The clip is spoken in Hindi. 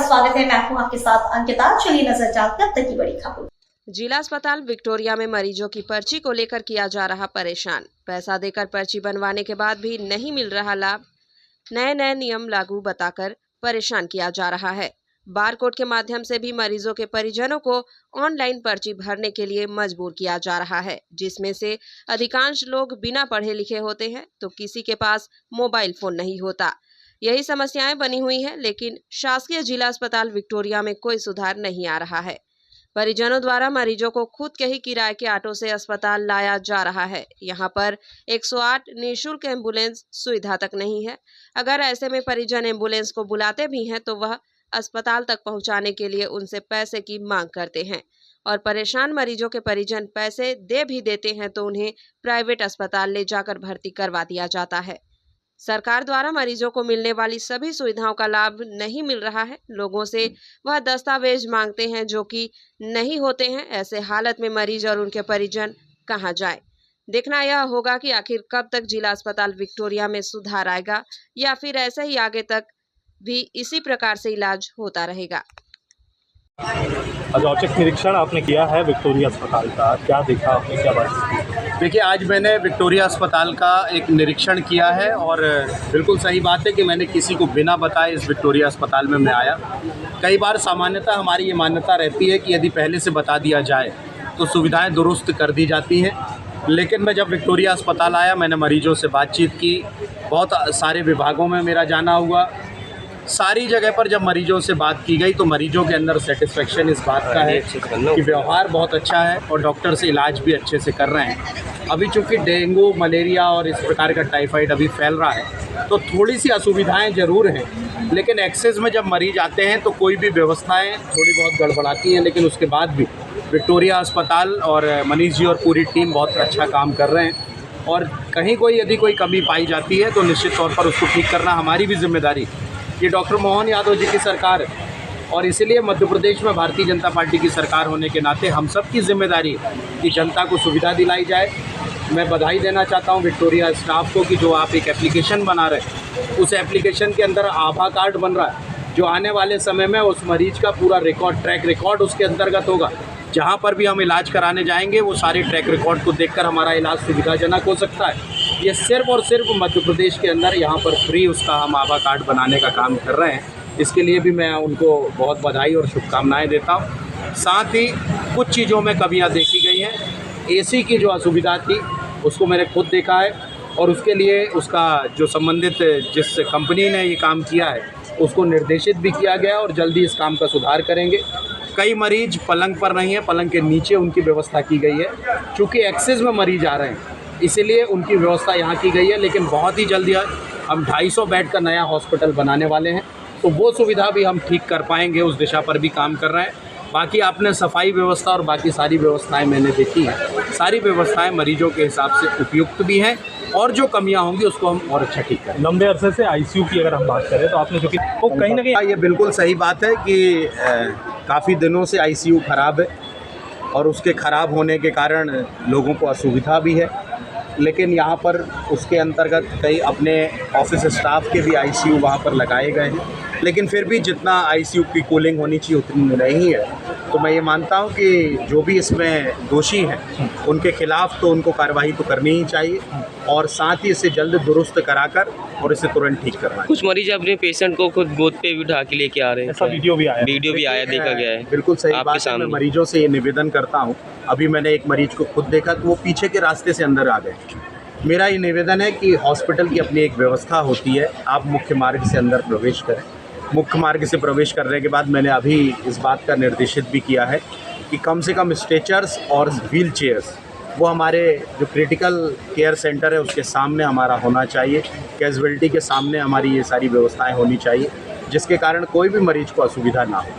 स्वागत है। मैं हूं आपके साथ अंकिता। चलिए नजर डालते हैं अब तक की बड़ी खबर। जिला अस्पताल विक्टोरिया में मरीजों की पर्ची को लेकर किया जा रहा परेशान। पैसा देकर पर्ची बनवाने के बाद भी नहीं मिल रहा लाभ। नए नए नियम लागू बताकर परेशान किया जा रहा है। बारकोड के माध्यम से भी मरीजों के परिजनों को ऑनलाइन पर्ची भरने के लिए मजबूर किया जा रहा है, जिसमें से अधिकांश लोग बिना पढ़े लिखे होते हैं तो किसी के पास मोबाइल फोन नहीं होता। यही समस्याएं बनी हुई है, लेकिन शासकीय जिला अस्पताल विक्टोरिया में कोई सुधार नहीं आ रहा है। परिजनों द्वारा मरीजों को खुद के ही किराए के ऑटो से अस्पताल लाया जा रहा है। यहाँ पर 108 निःशुल्क एम्बुलेंस सुविधा तक नहीं है। अगर ऐसे में परिजन एम्बुलेंस को बुलाते भी हैं तो वह अस्पताल तक पहुंचाने के लिए उनसे पैसे की मांग करते हैं और परेशान मरीजों के परिजन पैसे दे भी देते हैं तो उन्हें प्राइवेट अस्पताल ले जाकर भर्ती करवा दिया जाता है। सरकार द्वारा मरीजों को मिलने वाली सभी सुविधाओं का लाभ नहीं मिल रहा है। लोगों से वह दस्तावेज मांगते हैं जो कि नहीं होते हैं। ऐसे हालत में मरीज और उनके परिजन कहां जाए। देखना यह होगा कि आखिर कब तक जिला अस्पताल विक्टोरिया में सुधार आएगा या फिर ऐसे ही आगे तक भी इसी प्रकार से इलाज होता रहेगा। आज औचक निरीक्षण आपने किया है विक्टोरिया अस्पताल का, क्या देखा आपने, क्या बात? देखिए, आज मैंने विक्टोरिया अस्पताल का एक निरीक्षण किया है और बिल्कुल सही बात है कि मैंने किसी को बिना बताए इस विक्टोरिया अस्पताल में मैं आया। कई बार सामान्यतः हमारी ये मान्यता रहती है कि यदि पहले से बता दिया जाए तो सुविधाएं दुरुस्त कर दी जाती हैं, लेकिन मैं जब विक्टोरिया अस्पताल आया मैंने मरीजों से बातचीत की, बहुत सारे विभागों में मेरा जाना हुआ। सारी जगह पर जब मरीजों से बात की गई तो मरीजों के अंदर सेटिस्फेक्शन इस बात का है कि व्यवहार बहुत अच्छा है और डॉक्टर से इलाज भी अच्छे से कर रहे हैं। अभी चूँकि डेंगू, मलेरिया और इस प्रकार का टाइफाइड अभी फैल रहा है तो थोड़ी सी असुविधाएं ज़रूर हैं, लेकिन एक्सेस में जब मरीज आते हैं तो कोई भी व्यवस्थाएं थोड़ी बहुत गड़बड़ाती हैं, लेकिन उसके बाद भी विक्टोरिया अस्पताल और मनीष जी और पूरी टीम बहुत अच्छा काम कर रहे हैं। और कहीं कोई यदि कोई कमी पाई जाती है तो निश्चित तौर पर उसको ठीक करना हमारी भी जिम्मेदारी। ये डॉक्टर मोहन यादव जी की सरकार है और इसीलिए मध्य प्रदेश में भारतीय जनता पार्टी की सरकार होने के नाते हम सब की जिम्मेदारी है कि जनता को सुविधा दिलाई जाए। मैं बधाई देना चाहता हूँ विक्टोरिया स्टाफ को कि जो आप एक एप्लीकेशन बना रहे हैं, उस एप्लीकेशन के अंदर आभा कार्ड बन रहा है जो आने वाले समय में उस मरीज का पूरा रिकॉर्ड, ट्रैक रिकॉर्ड उसके अंतर्गत होगा। जहाँ पर भी हम इलाज कराने जाएंगे वो सारे ट्रैक रिकॉर्ड को देखकर हमारा इलाज सुविधाजनक हो सकता है। ये सिर्फ और सिर्फ मध्य प्रदेश के अंदर यहाँ पर फ्री उसका हम आभा कार्ड बनाने का काम कर रहे हैं। इसके लिए भी मैं उनको बहुत बधाई और शुभकामनाएं देता हूँ। साथ ही कुछ चीज़ों में कमियाँ देखी गई हैं। एसी की जो असुविधा थी उसको मैंने खुद देखा है और उसके लिए उसका जो संबंधित जिस कंपनी ने ये काम किया है उसको निर्देशित भी किया गया और जल्दी इस काम का सुधार करेंगे। कई मरीज पलंग पर नहीं है, पलंग के नीचे उनकी व्यवस्था की गई है। चूँकि एक्सेस में मरीज आ रहे हैं इसीलिए उनकी व्यवस्था यहाँ की गई है, लेकिन बहुत ही जल्दी हम 250 बेड का नया हॉस्पिटल बनाने वाले हैं तो वो सुविधा भी हम ठीक कर पाएंगे, उस दिशा पर भी काम कर रहे हैं। बाकी आपने सफाई व्यवस्था और बाकी सारी व्यवस्थाएं मैंने देखी हैं, सारी व्यवस्थाएं मरीजों के हिसाब से उपयुक्त भी हैं और जो कमियां होंगी उसको हम और अच्छा ठीक करें। लंबे अरसे से आईसीयू की अगर हम बात करें तो आपने जो कि वो कहीं ना कहीं ये बिल्कुल सही बात है कि काफ़ी दिनों से आईसीयू ख़राब है और उसके ख़राब होने के कारण लोगों को असुविधा भी है, लेकिन यहाँ पर उसके अंतर्गत कई अपने ऑफिस स्टाफ के भी आईसीयू वहाँ पर लगाए गए हैं, लेकिन फिर भी जितना आईसीयू की कूलिंग होनी चाहिए उतनी नहीं है। तो मैं ये मानता हूँ कि जो भी इसमें दोषी हैं उनके खिलाफ़ तो उनको कार्रवाई तो करनी ही चाहिए और साथ ही इसे जल्द दुरुस्त कराकर और इसे तुरंत ठीक करना है। कुछ मरीज अपने पेशेंट को खुद गोद पे भी उठा के लेके आ रहे हैं, ऐसा वीडियो भी आया देखा गया है। बिल्कुल सही बात है। मैं मरीजों से ये निवेदन करता हूँ, अभी मैंने एक मरीज को खुद देखा तो वो पीछे के रास्ते से अंदर आ गए। मेरा ये निवेदन है कि हॉस्पिटल की अपनी एक व्यवस्था होती है, आप मुख्य मार्ग से अंदर प्रवेश करें। मुख्य मार्ग से प्रवेश करने के बाद मैंने अभी इस बात का निर्देशित भी किया है कि कम से कम स्ट्रेचर्स और व्हील चेयर्स वो हमारे जो क्रिटिकल केयर सेंटर है उसके सामने हमारा होना चाहिए, कैजुअलिटी के सामने हमारी ये सारी व्यवस्थाएं होनी चाहिए, जिसके कारण कोई भी मरीज को असुविधा ना हो।